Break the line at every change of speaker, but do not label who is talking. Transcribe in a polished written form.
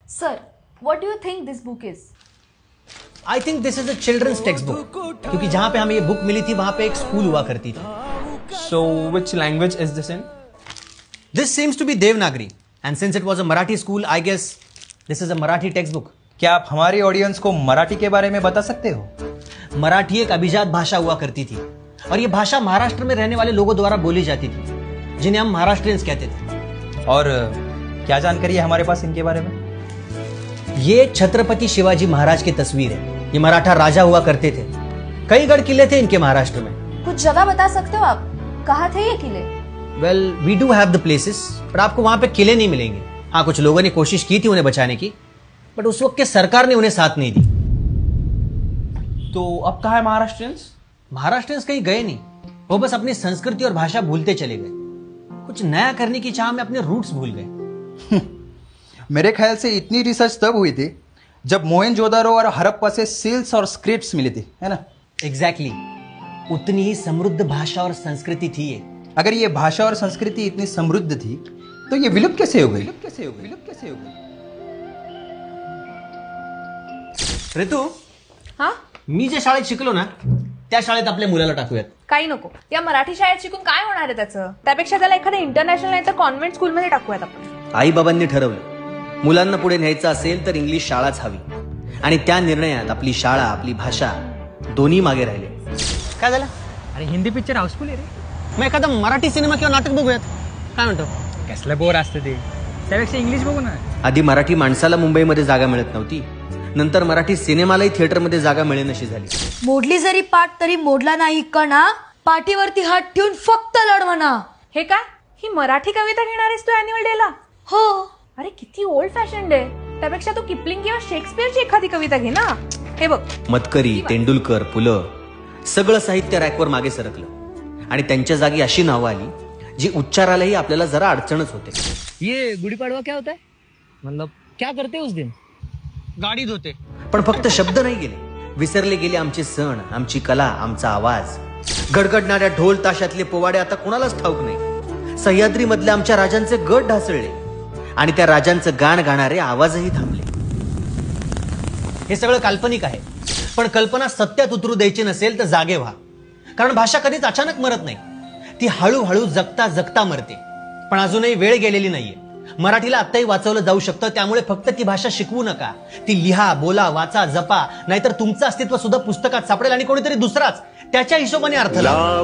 Sir, what do you think this book is?
I think this is a children's textbook, क्योंकि जहां पे हमें ये book milli थी वहां पे एक स्कूल हुआ करती थी.
So, which language is this in?
This seems to be Devanagari, and since it was a Marathi school, I guess this is a Marathi text book.
क्या आप हमारी ऑडियंस को मराठी के बारे में बता सकते हो?
मराठी एक अभिजात भाषा हुआ करती थी, और ये भाषा महाराष्ट्र में रहने वाले लोगों द्वारा बोली जाती थी, जिन्हें हम महाराष्ट्रियंस कहते थे.
और क्या जानकारी है हमारे पास इनके बारे में?
ये छत्रपति शिवाजी महाराज की तस्वीर है. ये मराठा राजा हुआ करते थे. कई गढ़ किले थे इनके महाराष्ट्र में.
कुछ जगह बता सकते हो आप? कहाँ थे ये किले?
Well, we do have the places, पर आपको वहां पे किले नहीं मिलेंगे. हाँ, कुछ लोगों ने कोशिश की थी उन्हें बचाने की, बट उस वक्त के सरकार ने उन्हें साथ नहीं दी.
तो अब कहाँ है महाराष्ट्रियंस?
महाराष्ट्रियंस कहीं गए नहीं, वो बस अपनी संस्कृति और भाषा भूलते चले गए. कुछ नया करने की चाह में अपने रूट्स भूल गए.
मेरे ख्याल से इतनी रिसर्च तब हुई थी जब मोहनजोदारो और हड़प्पा से सील्स और स्क्रिप्ट्स मिली थी, है ना?
एग्जैक्टली. उतनी ही समृद्ध भाषा और संस्कृति थी ये.
अगर ये भाषा और संस्कृति इतनी समृद्ध थी तो ये विलुप्त कैसे हो गई?
ऋतू,
हा?
मी ज्या शाळेत शिकलो ना त्या शाळेत आपल्या मुलाला टाकूयात.
काही नको. या मराठी शाळेत शिकून काय होणार आहे त्याचं? त्यापेक्षा त्याला एखाद्या इंटरनॅशनल नाही तर कॉन्व्हेंट स्कूलमध्ये टाकूयात आपण.
आई बाबांनी ठरवलं मुलांना पुढे न्यायचं असेल तर इंग्लिश शाळाच हवी, आणि त्या निर्णयात आपली शाळा, आपली भाषा दोन्ही मागे राहिले. काय झालं?
अरे हिंदी पिक्चर हाऊसफुल आहे रे.
मग एखादा मराठी सिनेमा किंवा नाटक बघूयात. काय म्हणतो?
कसलं बोर असतं ते, त्यापेक्षा इंग्लिश बघू ना.
आधी मराठी माणसाला मुंबईमध्ये जागा मिळत नव्हती, नंतर मराठी सिनेमालाही थिएटरमध्ये जागा मिळेनशी झाली.
मोडली जरी पाठ तरी मोडला नाही कणा, पाठीवरती हात ठेवून फक्त लढवणा.
हे काय? ही मराठी कविता घेणार आहेस तू अॅन्युअल डेला?
हो.
अरे किती ओल्ड फॅशन आहे. त्यापेक्षा तू किपलिंग किंवा शेक्सपियरची एखादी कविता घे ना. हे बघ,
मतकरी, तेंडुलकर, पुलं सगळं साहित्य रॅकवर मागे सरकलं, आणि त्यांच्या जागी अशी नावं आली जी उच्चारालाही आपल्याला जरा अडचणच होते.
ये गुड़ी पड़वा क्या होता है? मतलब क्या करते उस दिन?
गाडी धुते. पण फक्त शब्द नाही गेले, विसरले गेले आमचे सण, आमची कला, आमचा आवाज. गडगडणाऱ्या ढोल ताशातले पोवाडे आता कोणालाच ठाऊक नाही. सह्याद्री मधल्या आमच्या राजांचे गट ढासळले, आणि त्या राजांचं गाण गाणारे आवाजही थांबले. हे सगळं काल्पनिक आहे, पण कल्पना सत्यात उतरू द्यायची नसेल तर जागे व्हा. कारण भाषा कधीच अचानक मरत नाही, ती हळूहळू जगता जगता मरते. पण अजूनही वेळ गेलेली नाहीये. मराठीला आत्ताही वाचवलं जाऊ शकतं. त्यामुळे फक्त ती भाषा शिकवू नका, ती लिहा, बोला, वाचा, जपा. नाहीतर तुमचं अस्तित्व सुद्धा पुस्तकात सापडेल, आणि कोणीतरी दुसराच त्याच्या हिशोबाने अर्थ लावेल.